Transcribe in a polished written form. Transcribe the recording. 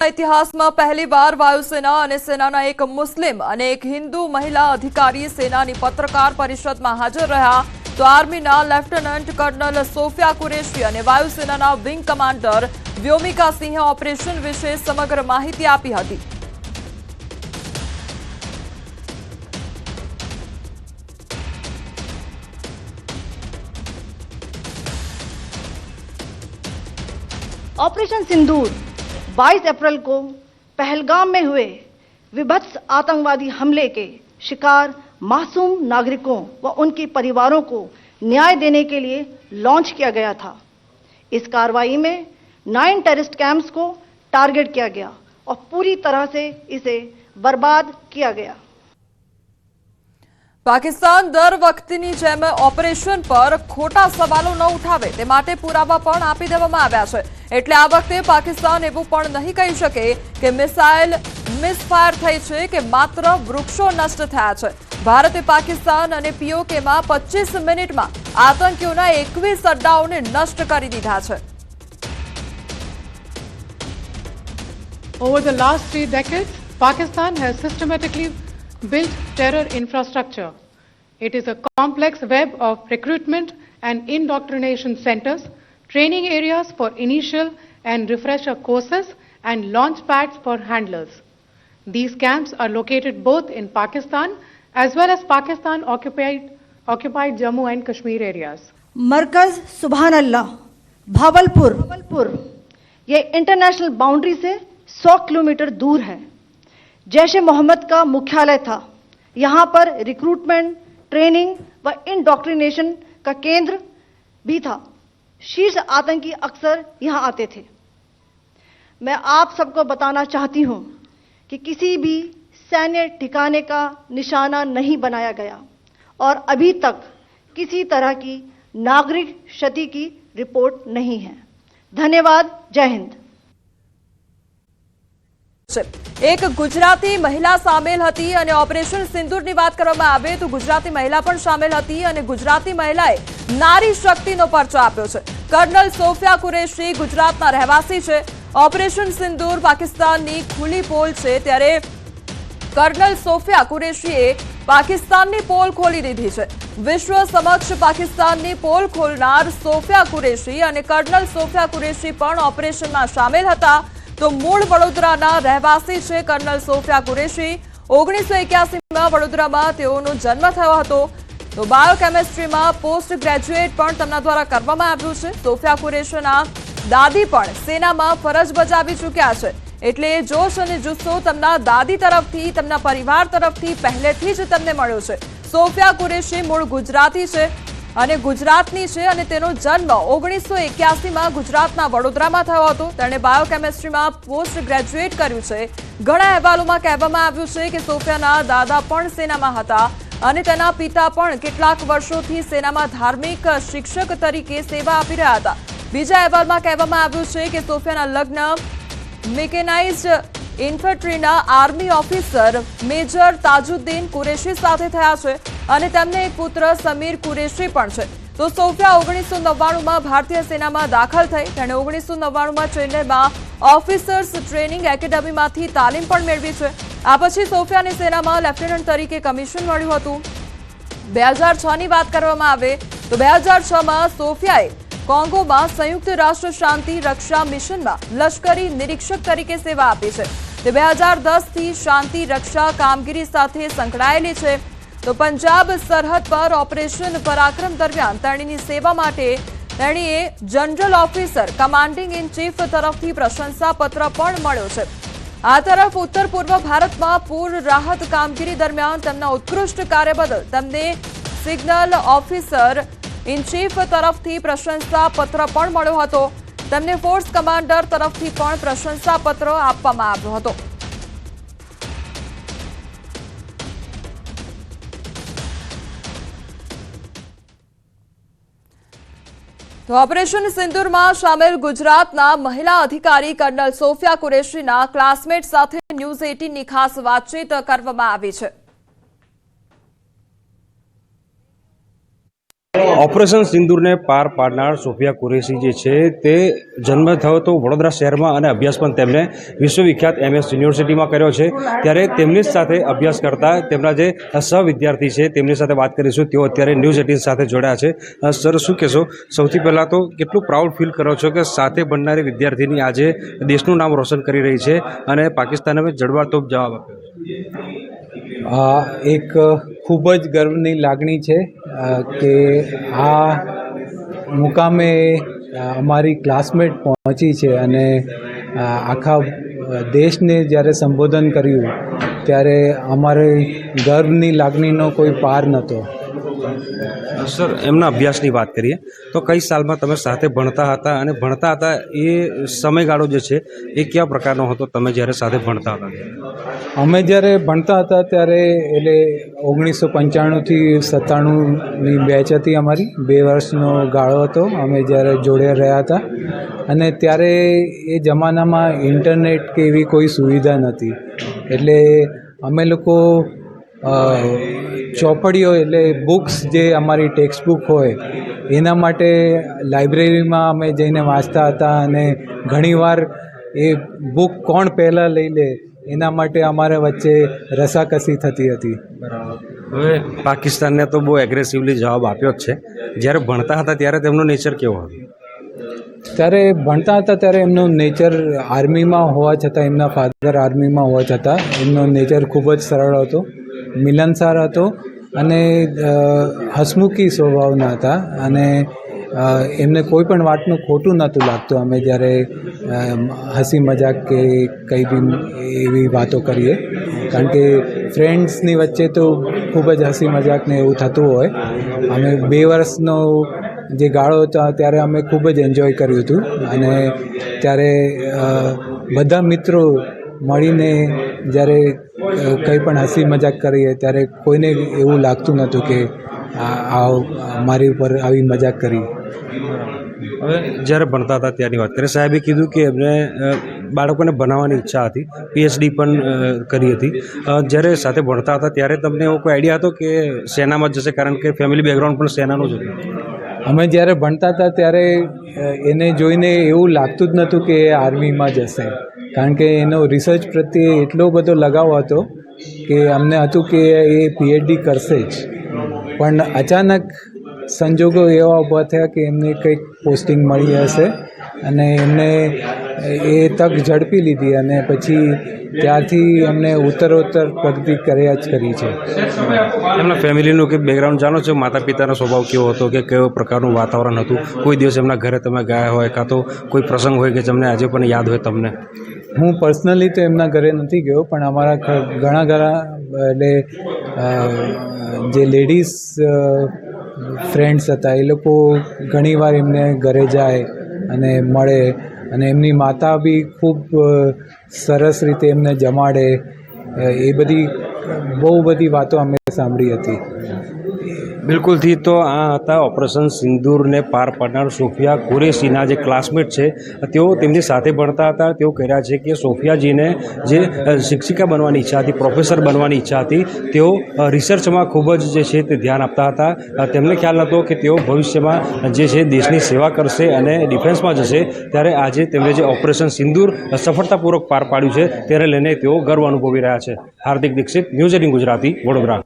ઇતિહાસમાં પહેલીવાર વાયુસેના અને સેનાના એક મુસ્લિમ અને એક હિન્દુ મહિલા અધિકારી સેનાની પત્રકાર પરિષદમાં હાજર રહ્યા તો આર્મીના લેફ્ટનન્ટ કર્નલ સોફિયા કુરેશી અને વાયુસેનાના વિંગ કમાન્ડર વ્યોમિકા સિંહે ઓપરેશન વિશે સમગ્ર માહિતી આપી હતી। ऑपरेशन सिंदूर 22 अप्रैल को पहलगाम में हुए विभत्स आतंकवादी हमले के शिकार मासूम नागरिकों व उनके परिवारों को न्याय देने के लिए लॉन्च किया गया था। इस कार्रवाई में 9 टेररिस्ट कैंप्स को टारगेट किया गया और पूरी तरह से इसे बर्बाद किया गया। પાકિસ્તાન દર વખતની જેમ ઓપરેશન પર ખોટા સવાલો ન ઉઠાવે તે માટે પુરાવા પણ આપી દેવામાં આવ્યા છે। એટલે આ વખતે પાકિસ્તાન એવું પણ નહીં કહી શકે કે મિસાઇલ મિસફાયર થઈ છે કે માત્ર વૃક્ષો નષ્ટ થયા છે। ભારતે પાકિસ્તાન અને પીઓકેમાં 25 મિનિટમાં આતંકીઓના 21 અડ્ડાઓને નષ્ટ કરી દીધા છે। Over the last 3 decades, Pakistan has systematically built terror infrastructure. It is a complex web of recruitment and indoctrination centers, training areas for initial and refresher courses, and launch pads for handlers. These camps are located both in Pakistan as well as Pakistan occupied Jammu and Kashmir areas. मरकज सुभान अल्लाह भावलपुर ये international boundary से 100 kilometre दूर है। जैश ए मोहम्मद का मुख्यालय था। यहाँ पर रिक्रूटमेंट, ट्रेनिंग व इंडॉक्ट्रिनेशन का केंद्र भी था। शीर्ष आतंकी अक्सर यहाँ आते थे। मैं आप सबको बताना चाहती हूँ कि किसी भी सैन्य ठिकाने का निशाना नहीं बनाया गया और अभी तक किसी तरह की नागरिक क्षति की रिपोर्ट नहीं है। धन्यवाद। जय हिंद। એક ગુજરાતી મહિલા સામેલ હતી અને ઓપરેશન સિંદૂરની વાત કરવામાં આવે તો ગુજરાતી મહિલા પણ સામેલ હતી અને ગુજરાતી મહિલાએ નારી શક્તિનો પરચો આપ્યો છે। કર્નલ સોફિયા કુરેશી ગુજરાતના રહેવાસી છે। ઓપરેશન સિંદૂર પાકિસ્તાનની ખુલ્લી પોલ છે ત્યારે કર્નલ સોફિયા કુરેશીએ પાકિસ્તાનની પોલ ખોલી દીધી છે। વિશ્વ સમક્ષ પાકિસ્તાનની પોલ ખોલનાર સોફિયા કુરેશી અને કર્નલ સોફિયા કુરેશી પણ ઓપરેશનમાં સામેલ હતા। તો મૂળ વડોદરાના રહેવાસી છે કર્નલ સોફિયા કુરેશી। 1981માં વડોદરામાં તેઓનો જન્મ થયો હતો। તો બાયોકેમિસ્ટ્રીમાં પોસ્ટ ગ્રેજ્યુએટ પણ તેમના દ્વારા કરવામાં આવ્યું છે। સોફિયા કુરેશીના દાદી પણ સેનામાં ફરજ બજાવી ચૂક્યા છે એટલે જોશ અને જુસ્સો તેમના દાદી તરફથી તેમના પરિવાર તરફથી પહેલેથી જ તેમને મળ્યો છે। સોફિયા કુરેશી મૂળ ગુજરાતી છે અને ગુજરાતની છે અને તેનો જન્મ 1981માં ગુજરાતના વડોદરામાં થયો હતો। તેણે બાયોકેમિસ્ટ્રીમાં પોસ્ટ ગ્રેજ્યુએટ કર્યું છે। ઘણા અહેવાલોમાં કહેવામાં આવ્યું છે કે સોફિયાના દાદા પણ સેનામાં હતા અને તેના પિતા પણ કેટલાક વર્ષોથી સેનામાં ધાર્મિક શિક્ષક તરીકે સેવા આપી રહ્યા હતા। બીજા અહેવાલમાં કહેવામાં આવ્યું છે કે સોફિયાના લગ્ન મેકેનાઇઝ્ડ ઇન્ફન્ટ્રીના army officer major Tajuddin Qureshi સાથે થયા છે અને તેમને એક પુત્ર સમીર કુરેશી પણ છે। તો સોફિયા 1999માં ભારતીય સેનામાં દાખલ થઈ। તેણે 1999માં ચેન્નઈમાં ઓફિસર્સ ટ્રેનિંગ એકેડમીમાંથી તાલીમ પણ મેળવી છે। આ પછી સોફિયાને સેનામાં લેફ્ટનન્ટ તરીકે કમિશન મળ્યું હતું। 2006ની વાત કરવામાં આવે તો 2006માં સોફિયાએ કોંગોમાં સંયુક્ત રાષ્ટ્ર શાંતિ રક્ષા મિશનમાં લશ્કરી નિરીક્ષક તરીકે સેવા આપી છે। તે 2010થી શાંતિ રક્ષા કામગીરી સાથે સંકળાયેલી છે। તો પંજાબ સરહદ પર ઓપરેશન પરાક્રમ દરમિયાન તેણીની સેવા માટે તેણીએ general officer commanding in chief તરફથી પ્રશંસાપત્ર પણ મળ્યો છે। આ તરફ ઉત્તર પૂર્વ ભારતમાં પૂર રાહત કામગીરી દરમિયાન તેમના ઉત્કૃષ્ટ કાર્ય બદલ તેમને સિગ્નલ ઓફિસર ઇન ચીફ તરફથી પ્રશંસાપત્ર પણ મળ્યો હતો। તેમને ફોર્સ કમાન્ડર તરફથી પણ પ્રશંસાપત્ર આપવામાં આવ્યો હતો। તો ઓપરેશન સિંદૂરમાં સામેલ ગુજરાતના મહિલા અધિકારી કર્નલ સોફિયા કુરેશીના ક્લાસમેટ સાથે ન્યૂઝ 18ની ખાસ વાતચીત કરવામાં આવી છે। ઓપરેશન સિંદૂરને પાર પાડનાર સોફિયા કુરેશી જે છે તે જન્મ થયો તો વડોદરા શહેરમાં અને અભ્યાસ પણ તેમણે વિશ્વવિખ્યાત MS યુનિવર્સિટીમાં કર્યો છે। ત્યારે તેમની જ સાથે અભ્યાસ કરતા તેમના જે સહવિદ્યાર્થી છે તેમની સાથે વાત કરીશું। તેઓ અત્યારે ન્યૂઝ 18 સાથે જોડાયા છે। સર, શું કહેશો? સૌથી પહેલાં તો કેટલું પ્રાઉડ ફીલ કરો છો કે સાથે ભણનારી વિદ્યાર્થીની આજે દેશનું નામ રોશન કરી રહી છે અને પાકિસ્તાને જડબાતોબ જવાબ આપ્યો? એક ખૂબ જ ગર્વની લાગણી છે કે આ મુકામે અમારી ક્લાસમેટ પહોંચી છે અને આખા દેશને જ્યારે સંબોધન કર્યું ત્યારે અમારે ગર્વની લાગણીનો કોઈ પાર નહોતો। સર, એમના અભ્યાસની વાત કરીએ તો કઈ સાલમાં તમે સાથે ભણતા હતા અને ભણતા હતા એ સમયગાળો જે છે એ કયા પ્રકારનો હતો તમે જ્યારે સાથે ભણતા હતા? અમે જ્યારે ભણતા હતા ત્યારે એટલે 1995થી 97ની બેચ હતી અમારી, 2 વર્ષનો ગાળો હતો અમે જ્યારે જોડે રહ્યા હતા। અને ત્યારે એ જમાનામાં ઇન્ટરનેટ કે એવી કોઈ સુવિધા નહોતી, એટલે અમે લોકો ચોપડીઓ એટલે બુક્સ જે અમારી ટેક્સ્ટ બુક હોય એના માટે લાઇબ્રેરીમાં અમે જઈને વાંચતા હતા અને ઘણીવાર એ બુક કોણ પહેલાં લઈ લે એના માટે અમારે વચ્ચે રસાકસી થતી હતી। હવે પાકિસ્તાનને તો બહુ એગ્રેસિવલી જવાબ આપ્યો જ છે, જ્યારે ભણતા હતા ત્યારે તેમનો નેચર કેવો હતો? ત્યારે ભણતા હતા ત્યારે એમનું નેચર આર્મીમાં હોવા છતાં, એમના ફાધર આર્મીમાં હોવા છતાં એમનો નેચર ખૂબ જ સરળ હતો, મિલનસાર હતો અને હસમુખી સ્વભાવના હતા અને એમને કોઈ પણ વાતનું ખોટું નહોતું લાગતું અમે જ્યારે હસી મજાક કે કંઈ બી એવી વાતો કરીએ, કારણ કે ફ્રેન્ડ્સની વચ્ચે તો ખૂબ જ હસી મજાક ને એવું થતું હોય। અમે 2 વર્ષનો જે ગાળો હતો ત્યારે અમે ખૂબ જ એન્જોય કર્યું હતું અને ત્યારે બધા મિત્રો મળીને જ્યારે કંઈ પણ હસી મજાક કરીએ ત્યારે કોઈને એવું લાગતું નહોતું કે મારી ઉપર આવી મજાક કરી। હવે જ્યારે ભણતા હતા ત્યારની વાત કરીએ, સાહેબે કીધું કે એમને બાળકોને બનાવવાની ઈચ્છા હતી, PhD પણ કરી હતી। જ્યારે સાથે ભણતા હતા ત્યારે તમને એવો કોઈ આઈડિયા હતો કે સેનામાં જશે, કારણ કે ફેમિલી બેકગ્રાઉન્ડ પણ સેનાનું જ હતું? અમે જ્યારે ભણતા હતા ત્યારે એને જોઈને એવું લાગતું જ નહોતું કે એ આર્મીમાં જશે, કારણ કે એનો રિસર્ચ પ્રત્યે એટલો બધો લગાવ હતો કે અમને હતું કે એ PhD કરશે જ, પણ અચાનક સંજોગો એવા ઊભા થયા કે એમને કંઈક પોસ્ટિંગ મળી હશે અને એમને એ તક ઝડપી લીધી અને પછી ત્યારથી એમને ઉત્તરોત્તર પ્રગતિ કર્યા જ કરી છે। એમના ફેમિલીનું કે બેકગ્રાઉન્ડ જાણો છો? માતા પિતાનો સ્વભાવ કેવો હતો કે કેવો પ્રકારનું વાતાવરણ હતું? કોઈ દિવસ એમના ઘરે તમે ગયા હોય કાં તો કોઈ પ્રસંગ હોય કે તમને આજે પણ યાદ હોય તમને? હું પર્સનલી તો એમના ઘરે નથી ગયો, પણ અમારા ઘણા એટલે જે લેડીઝ ફ્રેન્ડ્સ હતા એ લોકો ઘણીવાર એમને ઘરે જાય અને મળે અને એમની માતા બી ખૂબ સરસ રીતે એમને જમાડે, એ બધી બહુ બધી વાતો અમે સાંભળી હતી। બિલકુલથી તો આ હતા ઓપરેશન સિંદૂરને પાર પાડનાર સોફિયા કુરેશીના જે ક્લાસમેટ છે, તેઓ તેમની સાથે ભણતા હતા। તેઓ કહી રહ્યા છે કે સોફિયાજીને જે શિક્ષિકા બનવાની ઈચ્છા હતી, પ્રોફેસર બનવાની ઈચ્છા હતી, તેઓ રિસર્ચમાં ખૂબ જ જે છે તે ધ્યાન આપતા હતા। તેમને ખ્યાલ નહોતો કે તેઓ ભવિષ્યમાં જે છે દેશની સેવા કરશે અને ડિફેન્સમાં જશે, ત્યારે આજે તેમણે જે ઓપરેશન સિંદૂર સફળતાપૂર્વક પાર પાડ્યું છે તેને લઈને તેઓ ગર્વ અનુભવી રહ્યા છે। હાર્દિક દીક્ષિત, ન્યૂઝ 18 ગુજરાતી, વડોદરા।